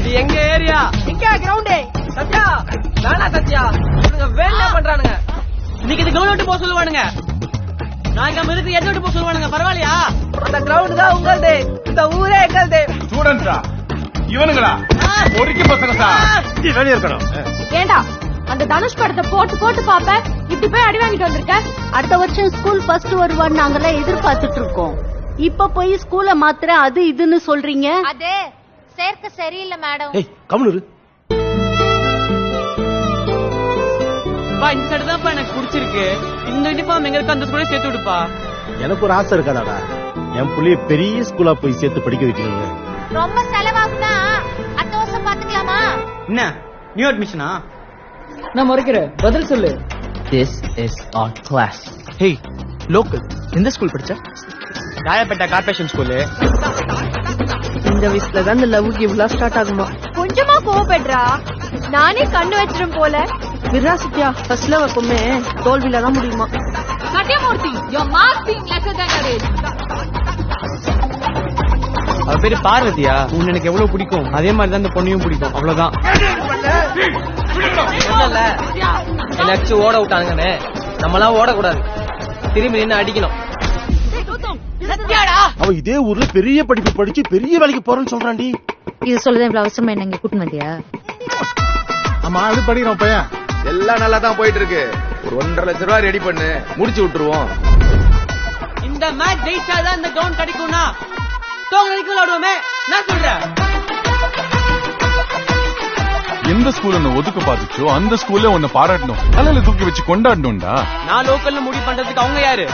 இது எங்க ஏரியா. எங்க கிரவுண்ட்? சத்யா வேணா சத்யா, இவனுங்க வேணா பண்றானுங்க. இன்னைக்கு இது கிரவுண்ட் விட்டு போக சொல்லுவானுங்க, நாளைக்கு நம்ம இருக்கு எட்டு விட்டு போக சொல்லுவானுங்க. பரவாயில்லையா? அந்த கிரவுண்ட் தான் உங்களது, இந்த ஊரே எங்களது. ஸ்டூடெண்ட்ஸா இவனுங்களா? ஒருக்கி பசங்க சார் வெளியே இருக்கணும். ஏண்டா அந்த தனுஷ் படத்தை போட்டு போட்டு பாப்ப, இப்படி போய் அடி வாங்கிட்டு வந்திருக்க. அடுத்த வருஷம் ஸ்கூல் ஃபர்ஸ்ட் வருவான்னு நாங்கெல்லாம் எதிர்பார்த்துட்டு இருக்கோம். இப்ப போய் ஸ்கூல மாத்திர அது இதுன்னு சொல்றீங்க. அது சேர்க்க சரியில்லை மேடம். கம்முனு இந்த சைடு தான் எனக்கு பிடிச்சிருக்கு. இந்த யூனிஃபார்ம் எங்க இருக்கு அந்த ஸ்கூல்ல சேர்த்து விடுப்பா. எனக்கு ஒரு ஆசை இருக்காடாடா, என் புள்ளைய பெரிய ஸ்கூலா போய் சேர்த்து படிக்க வைக்கணுங்க. ரொம்ப செலவாகுனா அடுத்த வருஷம் பாத்துக்கலாமா? என்ன நியூ அட்மிஷனா? நான் முறைக்கிறேன், பதில் சொல்லு. This is our class. Hey, local. எந்த ஸ்கூல் படிச்ச? Royapettah corporation school. இந்த வயசுல தான் இந்த லவ் கிவ்லாம் ஸ்டார்ட் ஆகுமா? கொஞ்சமா கோவப்படுறா, நானே கண்ணு வச்சிரும் போல. விராசிட்டியா ஃபர்ஸ்ட் லவ் எப்பவுமே தோல்வியில தான் முடியுமா? Sathyamoorthy, your marks being lesser than your age. அவ பேரு பார்வதியா? உன்னை எனக்கு எவ்வளவு பிடிக்கும் அதே மாதிரி தான் இந்த பொண்ணையும் பிடிக்கும், அவ்வளவுதான். என்னாச்சு ஓட விட்டானுங்கன்னு நம்மளாம் ஓடக்கூடாது, திரும்பி நின்று அடிக்கணும். அவ இதே ஊர்ல பெரிய படிப்பு படிச்சு பெரிய வேலைக்கு போறேன்னு சொல்றான்டி. இது சொல்லதான் இவ்வளவு அவசரமா என்ன இங்க கூட்டிட்டு வந்தியா? ஆமா அது படிக்கிறோம் பையன். எல்லாம் நல்லா தான் போயிட்டு இருக்கு. ஒரு 1.5 லட்சம் ரூபாய் ரெடி பண்ணு, முடிச்சு விட்டுருவோம். இந்த மேட்ச் ஜெயிச்சாதான் இந்த கிரவுண்ட் கிடைக்கும்னா தோங்க நினைக்க விளையாடுவோமே. நான் சொல்றேன், எந்த ஸ்கூல் உன்னை ஒதுக்க பாத்துச்சோ அந்த ஸ்கூல்ல உன்னை பாராட்டணும், தலையில தூக்கி வச்சு கொண்டாடணும்டா. நான் லோக்கல்ல முடிவு பண்றதுக்கு அவங்க யாரு?